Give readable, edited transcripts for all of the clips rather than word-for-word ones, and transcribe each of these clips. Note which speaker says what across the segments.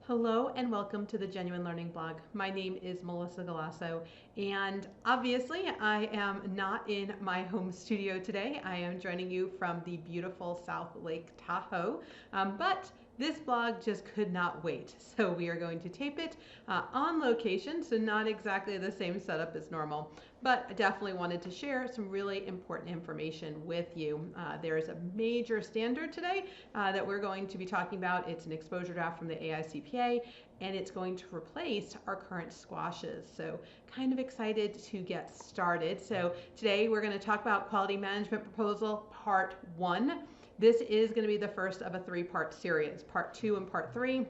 Speaker 1: Hello and welcome to the Genuine Learning Blog. My name is Melissa Galasso, and obviously I am not in my home studio today. I am joining you from the beautiful South Lake Tahoe, but this blog just could not wait. So we are going to tape it on location, so not exactly the same setup as normal, but I definitely wanted to share some really important information with you. There is a major standard today that we're going to be talking about. It's an exposure draft from the AICPA, and it's going to replace our current squashes. So kind of excited to get started. So today we're going to talk about Quality Management Proposal Part 1. This is going to be the first of a three-part series. Part 2 and Part 3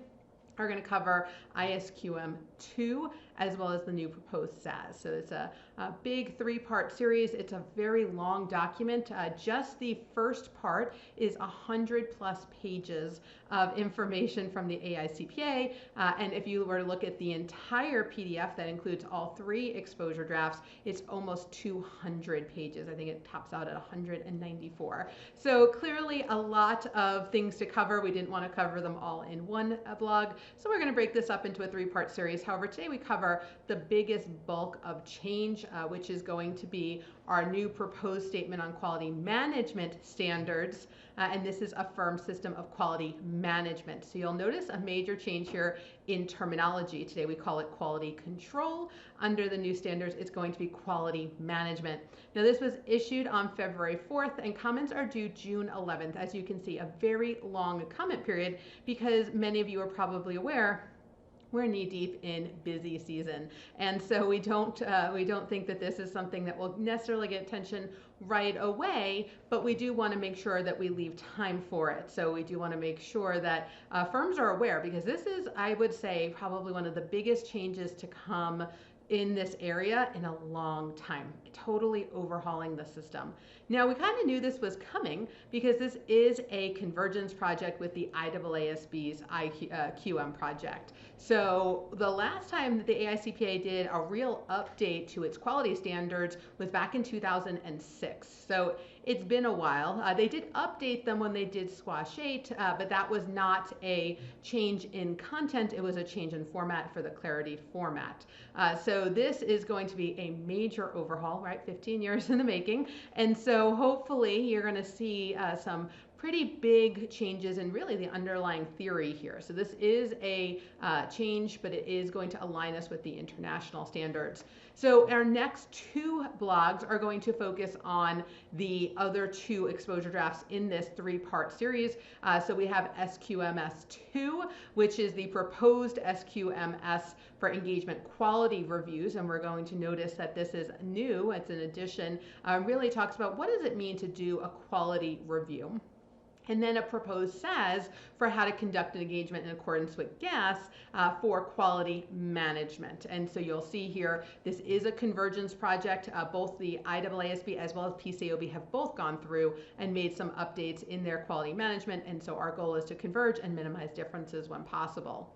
Speaker 1: are going to cover ISQM 2 as well as the new proposed SAS. So it's a big three-part series. It's a very long document. Just the first part is 100+ pages of information from the AICPA. And if you were to look at the entire PDF that includes all three exposure drafts, it's almost 200 pages. I think it tops out at 194. So clearly a lot of things to cover. We didn't want to cover them all in one blog. So we're going to break this up into a three-part series. However, today we cover the biggest bulk of change, which is going to be our new proposed statement on quality management standards. And this is a firm system of quality management. So you'll notice a major change here in terminology. Today we call it quality control. Under the new standards, it's going to be quality management. Now this was issued on February 4th and comments are due June 11th. As you can see, a very long comment period because many of you are probably aware we're knee deep in busy season, and so we don't think that this is something that will necessarily get attention right away, but we do want to make sure that we leave time for it. So we do want to make sure that firms are aware, because this is, I would say, probably one of the biggest changes to come in this area in a long time, totally overhauling the system. Now, we kind of knew this was coming because this is a convergence project with the IAASB's IQM project. So the last time that the AICPA did a real update to its quality standards was back in 2006. So it's been a while. They did update them when they did Squash 8, but that was not a change in content. It was a change in format for the Clarity format. So this is going to be a major overhaul, right? 15 years in the making. And so hopefully you're going to see some pretty big changes in really the underlying theory here. So this is a change, but it is going to align us with the international standards. So our next two blogs are going to focus on the other two exposure drafts in this three-part series. So we have SQMS2, which is the proposed SQMS for engagement quality reviews, and we're going to notice that this is new. It's an addition. Really talks about what does it mean to do a quality review. And then a proposed SAS for how to conduct an engagement in accordance with GAS for quality management. And so you'll see here, this is a convergence project. Both the IAASB as well as PCAOB have both gone through and made some updates in their quality management. And so our goal is to converge and minimize differences when possible.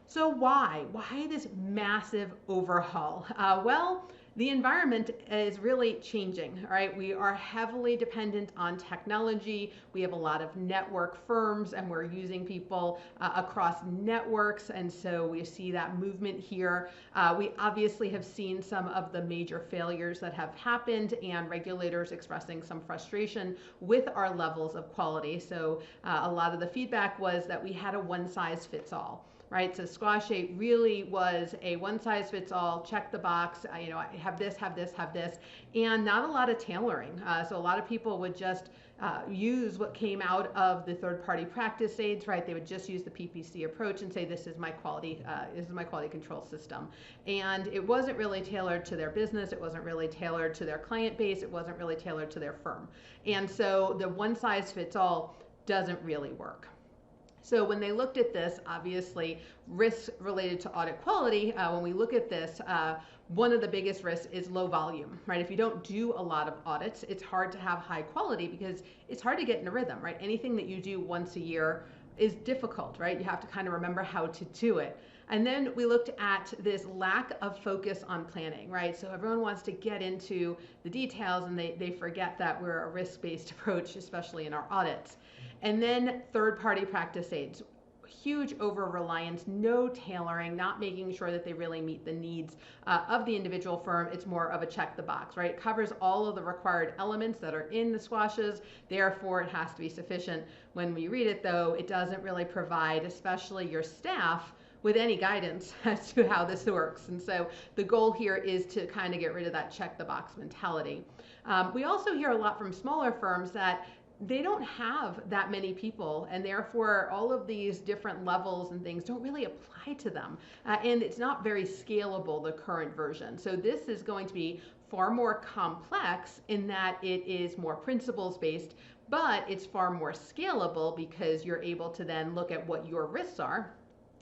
Speaker 1: So why this massive overhaul? Well, the environment is really changing, all right? We are heavily dependent on technology. We have a lot of network firms and we're using people across networks, and so we see that movement here. We obviously have seen some of the major failures that have happened and regulators expressing some frustration with our levels of quality. So a lot of the feedback was that we had a one-size-fits-all. Right, so Squash 8 really was a one-size-fits-all, check the box, I have this, have this, have this, and not a lot of tailoring. So a lot of people would just use what came out of the third-party practice aids, right? They would just use the PPC approach and say, this is my quality control system. And it wasn't really tailored to their business, it wasn't really tailored to their client base, it wasn't really tailored to their firm. And so the one-size-fits-all doesn't really work. So when they looked at this, obviously risks related to audit quality, when we look at this, one of the biggest risks is low volume, right? If you don't do a lot of audits, it's hard to have high quality because it's hard to get in a rhythm, right? Anything that you do once a year is difficult, right? You have to kind of remember how to do it. And then we looked at this lack of focus on planning, right? So everyone wants to get into the details and they forget that we're a risk-based approach, especially in our audits. And then third-party practice aids. huge over-reliance, no tailoring, not making sure that they really meet the needs of the individual firm. It's more of a check the box, right? It covers all of the required elements that are in the squashes, therefore it has to be sufficient. When we read it though, it doesn't really provide, especially your staff, with any guidance as to how this works. And so the goal here is to kind of get rid of that check the box mentality. We also hear a lot from smaller firms that they don't have that many people, and therefore all of these different levels and things don't really apply to them. And it's not very scalable, the current version. So this is going to be far more complex in that it is more principles based, but it's far more scalable because you're able to then look at what your risks are.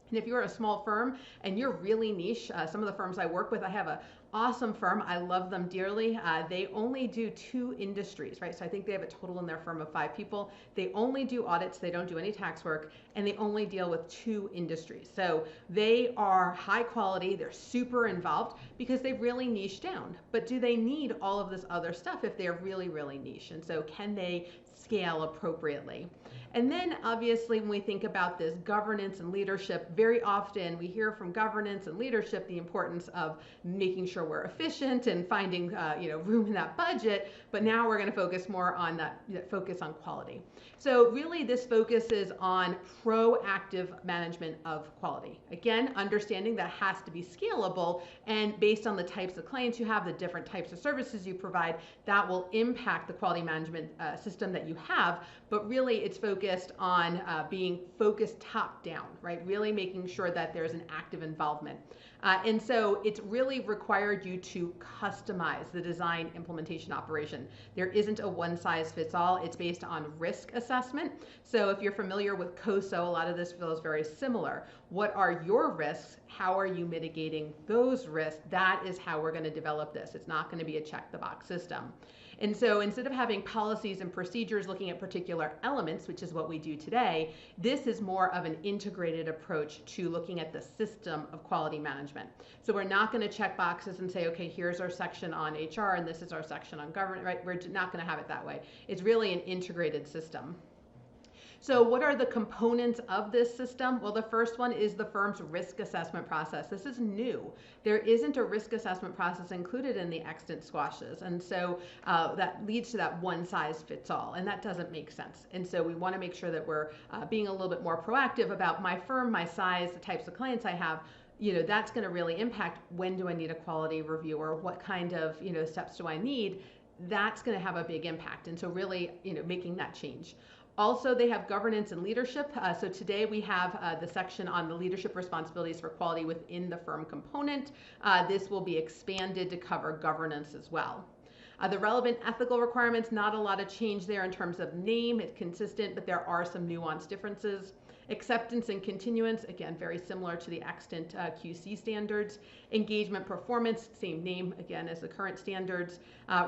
Speaker 1: And if you're a small firm and you're really niche, some of the firms I work with, I have an awesome firm. I love them dearly. They only do 2 industries, right? So I think they have a total in their firm of 5 people. They only do audits. They don't do any tax work, and they only deal with 2 industries. So they are high quality. They're super involved because they've really niched down. But do they need all of this other stuff if they're really, really niche? And so can they scale appropriately? And then obviously when we think about this governance and leadership, very often we hear from governance and leadership the importance of making sure we're efficient and finding room in that budget, but now we're going to focus more on that focus on quality. So really this focuses on proactive management of quality. Again, understanding that has to be scalable, and based on the types of clients you have, the different types of services you provide, that will impact the quality management system that you have, but really it's focused on being focused top down, right? Really making sure that there's an active involvement. And so it's really required you to customize the design implementation operation. There isn't a one size fits all. It's based on risk assessment. So if you're familiar with COSO, a lot of this feels very similar. What are your risks? How are you mitigating those risks? That is how we're going to develop this. It's not going to be a check the box system. And so instead of having policies and procedures looking at particular elements, which is what we do today, this is more of an integrated approach to looking at the system of quality management. So we're not going to check boxes and say, okay, here's our section on HR and this is our section on government, right? We're not going to have it that way. It's really an integrated system. So what are the components of this system? Well, the first one is the firm's risk assessment process. This is new. There isn't a risk assessment process included in the extant squashes. And so that leads to that one size fits all, and that doesn't make sense. And so we want to make sure that we're being a little bit more proactive about my firm, my size, the types of clients I have. That's going to really impact when do I need a quality review, or what kind of steps do I need. That's going to have a big impact. And so really making that change. Also, they have governance and leadership. So today we have the section on the leadership responsibilities for quality within the firm component. This will be expanded to cover governance as well. The relevant ethical requirements, not a lot of change there in terms of name. It's consistent, but there are some nuanced differences. Acceptance and continuance, again, very similar to the extant QC standards. Engagement performance, same name, again, as the current standards.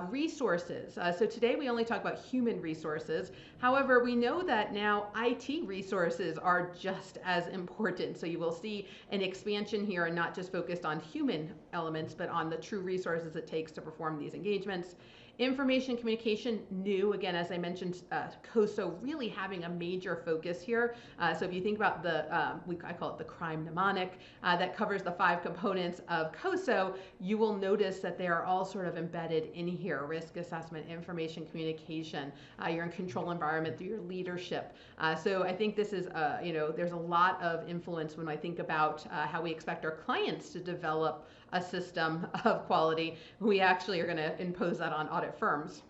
Speaker 1: Resources, so today we only talk about human resources. However, we know that now IT resources are just as important. So you will see an expansion here, and not just focused on human elements, but on the true resources it takes to perform these engagements. Information communication, new, again, as I mentioned, COSO really having a major focus here. So if you think about I call it the crime mnemonic that covers the 5 components of COSO, you will notice that they are all sort of embedded in here: risk assessment, information communication, your control environment through your leadership. So I think this is, there's a lot of influence when I think about how we expect our clients to develop a system of quality. We actually are going to impose that on audit firms.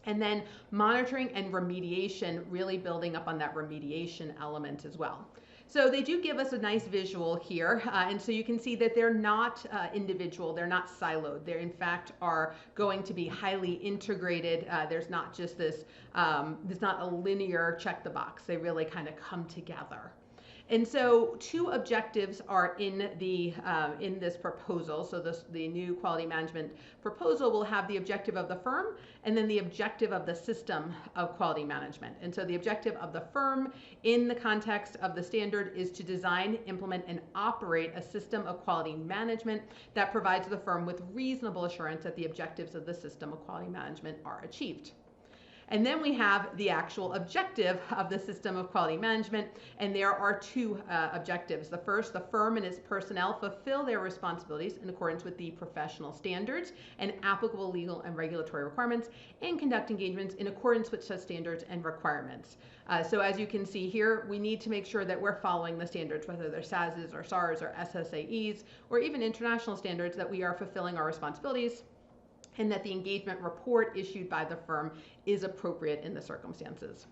Speaker 1: And then monitoring and remediation, really building up on that remediation element as well. So they do give us a nice visual here, and so you can see that they're not individual, they're not siloed. They in fact are going to be highly integrated. There's not just this, there's not a linear check the box. They really kind of come together. And so 2 objectives are in this proposal. So the new quality management proposal will have the objective of the firm and then the objective of the system of quality management. And so the objective of the firm in the context of the standard is to design, implement, and operate a system of quality management that provides the firm with reasonable assurance that the objectives of the system of quality management are achieved. And then we have the actual objective of the system of quality management, and there are two objectives. The first, the firm and its personnel fulfill their responsibilities in accordance with the professional standards and applicable legal and regulatory requirements, and conduct engagements in accordance with such standards and requirements. So as you can see here, we need to make sure that we're following the standards, whether they're SASs or SARs or SSAEs, or even international standards, that we are fulfilling our responsibilities, and that the engagement report issued by the firm is appropriate in the circumstances.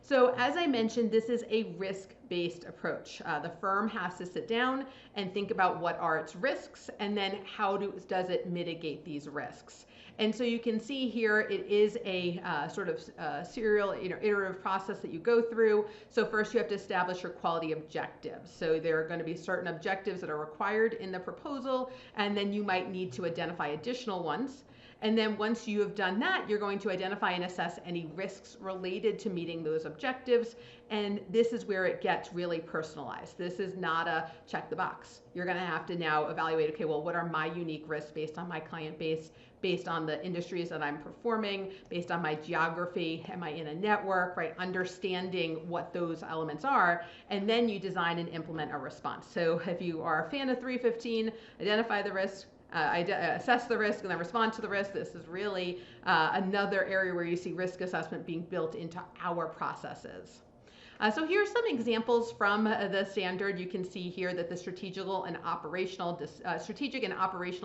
Speaker 1: So as I mentioned, this is a risk-based approach. The firm has to sit down and think about what are its risks, and then how does it mitigate these risks. And so you can see here, it is a sort of serial, iterative process that you go through. So first you have to establish your quality objectives. So there are going to be certain objectives that are required in the proposal, and then you might need to identify additional ones. And then once you have done that, you're going to identify and assess any risks related to meeting those objectives. And this is where it gets really personalized. This is not a check the box. You're going to have to now evaluate, okay, well, what are my unique risks based on my client base, based on the industries that I'm performing, based on my geography, am I in a network, right? Understanding what those elements are, and then you design and implement a response. So if you are a fan of 315, identify the risk, assess the risk, and then respond to the risk. This is really another area where you see risk assessment being built into our processes. So here's some examples from the standard. You can see here that the strategic and operational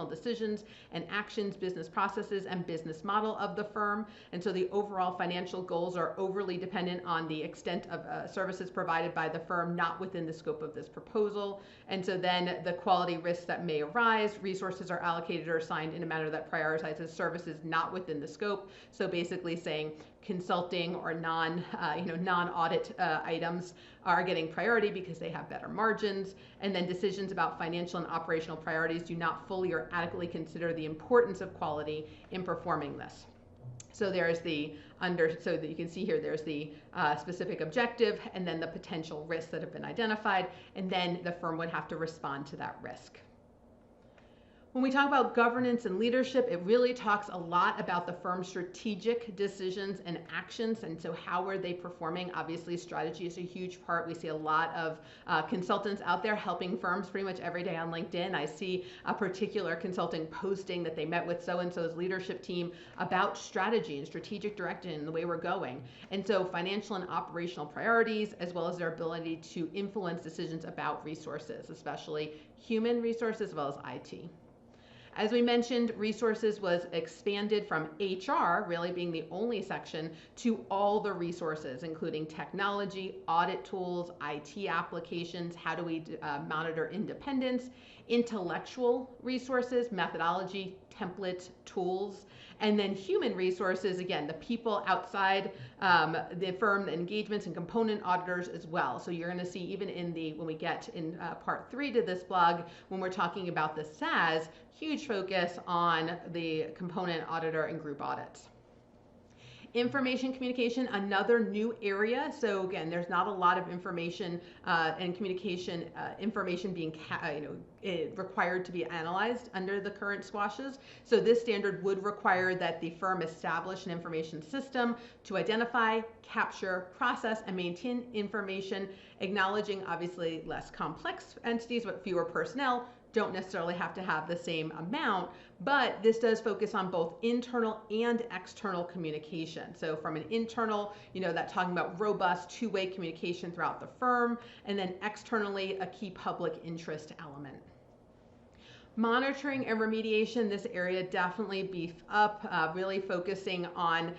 Speaker 1: decisions and actions, business processes, and business model of the firm. And so the overall financial goals are overly dependent on the extent of services provided by the firm, not within the scope of this proposal. And so then the quality risks that may arise, resources are allocated or assigned in a manner that prioritizes services not within the scope. So basically saying consulting or non-audit items are getting priority because they have better margins, and then decisions about financial and operational priorities do not fully or adequately consider the importance of quality in performing this. So there's so that you can see here, there's the specific objective, and then the potential risks that have been identified, and then the firm would have to respond to that risk. When we talk about governance and leadership, it really talks a lot about the firm's strategic decisions and actions. And so how are they performing? Obviously, strategy is a huge part. We see a lot of consultants out there helping firms pretty much every day on LinkedIn. I see a particular consulting posting that they met with so-and-so's leadership team about strategy and strategic direction and the way we're going. And so financial and operational priorities, as well as their ability to influence decisions about resources, especially human resources as well as IT. As we mentioned, resources was expanded from HR, really being the only section, to all the resources, including technology, audit tools, IT applications, how do we monitor independence, intellectual resources, methodology, templates, tools, and then human resources, again, the people outside the firm, the engagements and component auditors as well. So you're going to see even when we get in part 3 to this blog, when we're talking about the SAS, huge focus on the component auditor and group audits. Information communication, another new area. So again, there's not a lot of information and communication information being required to be analyzed under the current SWOSHs. So this standard would require that the firm establish an information system to identify, capture, process, and maintain information, acknowledging obviously less complex entities but fewer personnel. Don't necessarily have to have the same amount, but this does focus on both internal and external communication. So from an internal, that talking about robust two-way communication throughout the firm, and then externally a key public interest element. Monitoring and remediation, this area definitely beefed up, really focusing on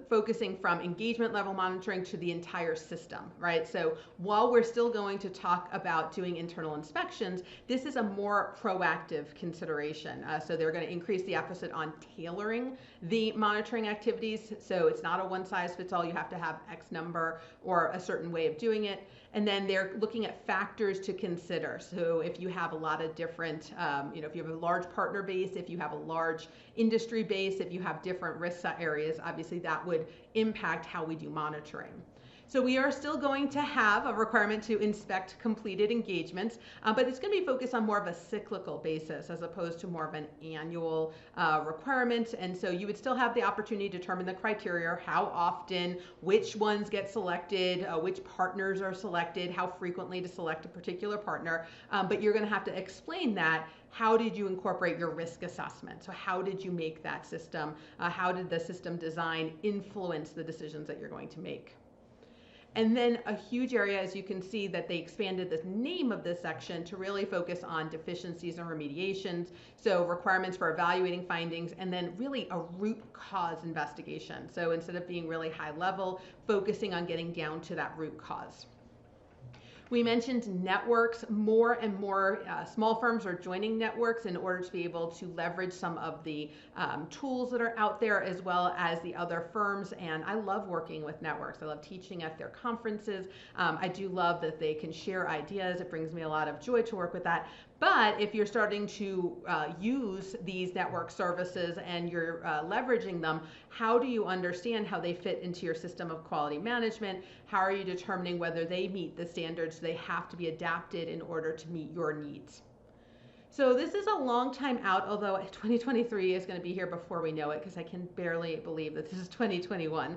Speaker 1: focusing from engagement level monitoring to the entire system, right? So while we're still going to talk about doing internal inspections, this is a more proactive consideration. So they're going to increase the emphasis on tailoring the monitoring activities. So it's not a one size fits all, you have to have X number or a certain way of doing it. And then they're looking at factors to consider. So if you have a lot of different, if you have a large partner base, if you have a large industry base, if you have different risk areas, obviously that would impact how we do monitoring. So we are still going to have a requirement to inspect completed engagements, but it's going to be focused on more of a cyclical basis as opposed to more of an annual requirement. And so you would still have the opportunity to determine the criteria, how often, which ones get selected, which partners are selected, how frequently to select a particular partner, but you're going to have to explain that. How did you incorporate your risk assessment? So how did you make that system? How did the system design influence the decisions that you're going to make? And then a huge area, as you can see, that they expanded the name of this section to really focus on deficiencies and remediations. So requirements for evaluating findings, and then really a root cause investigation. So instead of being really high level, focusing on getting down to that root cause. We mentioned networks. More and more small firms are joining networks in order to be able to leverage some of the tools that are out there, as well as the other firms. And I love working with networks. I love teaching at their conferences. I do love that they can share ideas. It brings me a lot of joy to work with that. But if you're starting to use these network services and you're leveraging them, how do you understand how they fit into your system of quality management? How are you determining whether they meet the standards they have to be adapted in order to meet your needs? So this is a long time out, although 2023 is going to be here before we know it, because I can barely believe that this is 2021.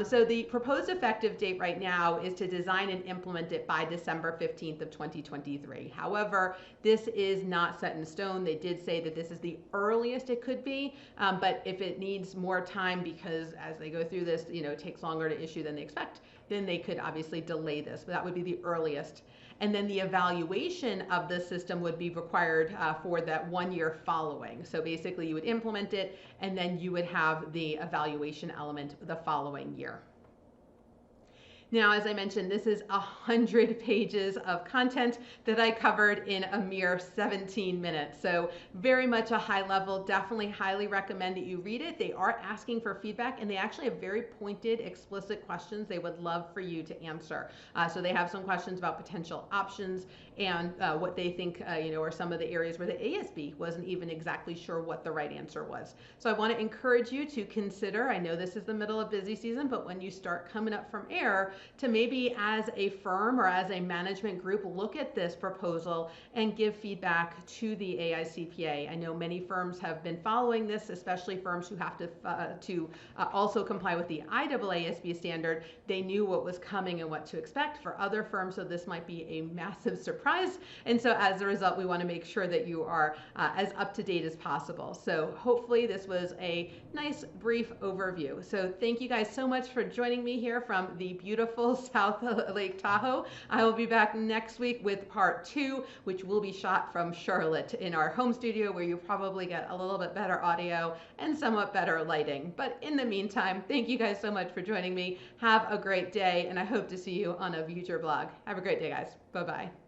Speaker 1: So the proposed effective date right now is to design and implement it by December 15th of 2023. However, this is not set in stone. They did say that this is the earliest it could be, but if it needs more time, because as they go through this, it takes longer to issue than they expect, then they could obviously delay this, but that would be the earliest. And then the evaluation of the system would be required for that 1 year following. So basically you would implement it, and then you would have the evaluation element the following year. Now, as I mentioned, this is 100 pages of content that I covered in a mere 17 minutes. So very much a high level, definitely highly recommend that you read it. They are asking for feedback, and they actually have very pointed, explicit questions they would love for you to answer. So they have some questions about potential options and what they think, are some of the areas where the ASB wasn't even exactly sure what the right answer was. So I want to encourage you to consider, I know this is the middle of busy season, but when you start coming up from air, to maybe as a firm or as a management group, look at this proposal and give feedback to the AICPA. I know many firms have been following this, especially firms who have to also comply with the IAASB standard. They knew what was coming and what to expect. For other firms, so this might be a massive surprise. And so as a result, we want to make sure that you are as up to date as possible. So hopefully this was a nice brief overview. So thank you guys so much for joining me here from the beautiful South Lake Tahoe. I will be back next week with part 2, which will be shot from Charlotte in our home studio, where you probably get a little bit better audio and somewhat better lighting. But in the meantime, thank you guys so much for joining me. Have a great day, and I hope to see you on a future blog. Have a great day, guys. Bye-bye.